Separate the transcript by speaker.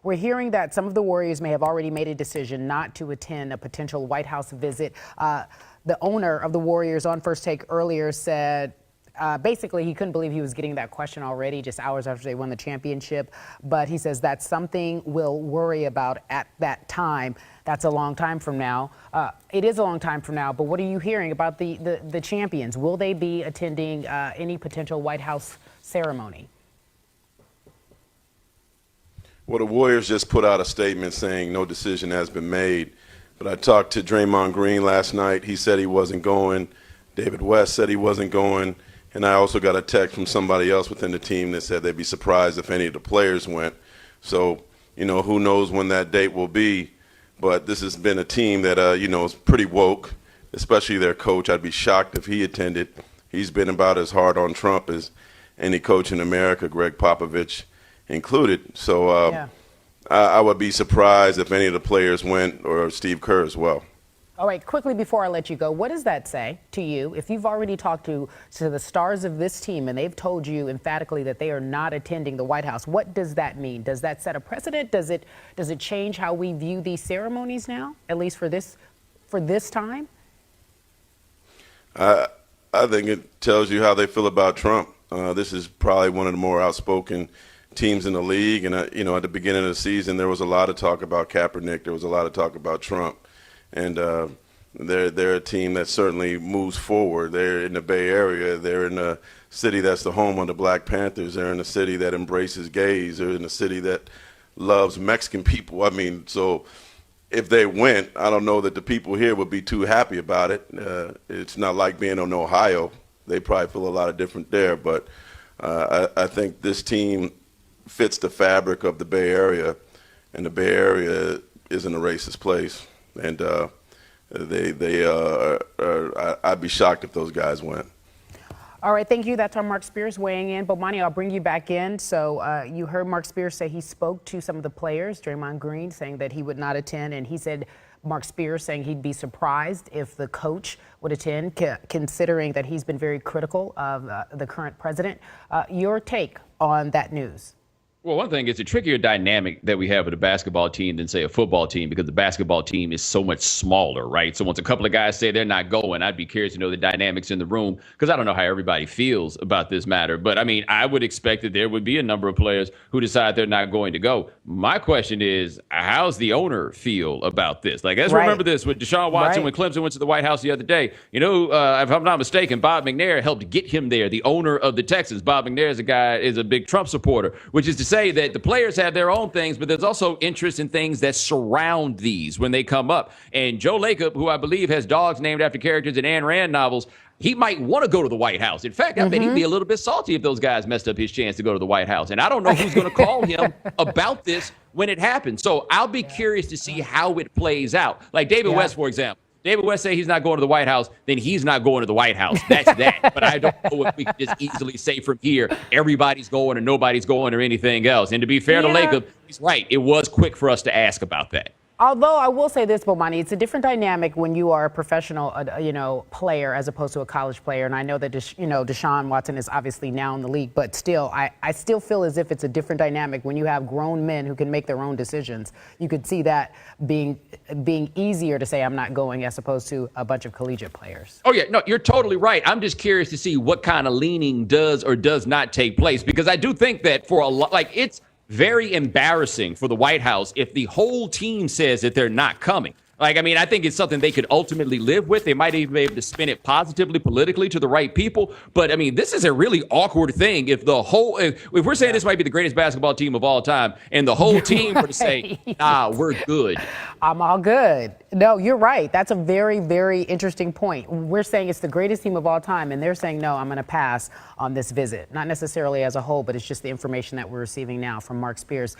Speaker 1: We're hearing that some of the Warriors may have already made a decision not to attend a potential White House visit. The owner of the Warriors on First Take earlier said basically he couldn't believe he was getting that question already just hours after they won the championship. But he says that's something we'll worry about at that time. That's a long time from now. It is a long time from now. But what are you hearing about the champions? Will they be attending any potential White House ceremony?
Speaker 2: Well, the Warriors just put out a statement saying no decision has been made. But I talked to Draymond Green last night. He said he wasn't going. David West said he wasn't going. And I also got a text from somebody else within the team that said they'd be surprised if any of the players went. So, who knows when that date will be. But this has been a team that, is pretty woke, especially their coach. I'd be shocked if he attended. He's been about as hard on Trump as any coach in America, Greg Popovich included. So yeah. I would be surprised if any of the players went, or Steve Kerr as well.
Speaker 1: All right, quickly before I let you go, what does that say to you? If you've already talked to the stars of this team and they've told you emphatically that they are not attending the White House, what does that mean? Does that set a precedent? Does it change how we view these ceremonies now, at least for this time?
Speaker 2: I think it tells you how they feel about Trump. This is probably one of the more outspoken teams in the league, and at the beginning of the season there was a lot of talk about Kaepernick, there was a lot of talk about Trump, and they're a team that certainly moves forward. They're in the Bay Area, they're in a city that's the home of the Black Panthers, they're in a city that embraces gays, they're in a city that loves Mexican people. I mean, so if they went, I don't know that the people here would be too happy about it. It's not like being in Ohio. They probably feel a lot of different there, but I think this team fits the fabric of the Bay Area, and the Bay Area isn't a racist place. And I'd be shocked if those guys went.
Speaker 1: All right, thank you. That's our Mark Spears weighing in. Bomani, I'll bring you back in. So you heard Mark Spears say he spoke to some of the players, Draymond Green saying that he would not attend, and he said, Mark Spears saying he'd be surprised if the coach would attend, considering that he's been very critical of the current president. Your take on that news?
Speaker 3: Well, one thing is a trickier dynamic that we have with a basketball team than, say, a football team, because the basketball team is so much smaller, right? So once a couple of guys say they're not going, I'd be curious to know the dynamics in the room, because I don't know how everybody feels about this matter. But, I mean, I would expect that there would be a number of players who decide they're not going to go. My question is, how's the owner feel about this? Like, let's remember this with Deshaun Watson when Clemson went to the White House the other day. If I'm not mistaken, Bob McNair helped get him there, the owner of the Texans. Bob McNair is a big Trump supporter, which is to say that the players have their own things, but there's also interest in things that surround these when they come up. And Joe Lacob, who I believe has dogs named after characters in Ayn Rand novels, he might want to go to the White House. In fact, I bet he'd be a little bit salty if those guys messed up his chance to go to the White House. And I don't know who's going to call him about this when it happens. So I'll be curious to see how it plays out. Like David West, for example. David West say he's not going to the White House, then he's not going to the White House. That's that. But I don't know if we can just easily say from here, everybody's going or nobody's going or anything else. And to be fair to Lacob, he's right. It was quick for us to ask about that.
Speaker 1: Although I will say this, Bomani, it's a different dynamic when you are a professional, player as opposed to a college player. And I know that, Deshaun Watson is obviously now in the league, but still, I still feel as if it's a different dynamic when you have grown men who can make their own decisions. You could see that being easier to say I'm not going as opposed to a bunch of collegiate players.
Speaker 3: Oh, yeah. No, you're totally right. I'm just curious to see what kind of leaning does or does not take place, because I do think that for a lot, it's very embarrassing for the White House if the whole team says that they're not coming. I think it's something they could ultimately live with. They might even be able to spin it positively, politically to the right people. But, this is a really awkward thing if we're saying this might be the greatest basketball team of all time and the whole team were to say, nah, we're good.
Speaker 1: I'm all good. No, you're right. That's a very, very interesting point. We're saying it's the greatest team of all time, and they're saying, no, I'm going to pass on this visit. Not necessarily as a whole, but it's just the information that we're receiving now from Mark Spears.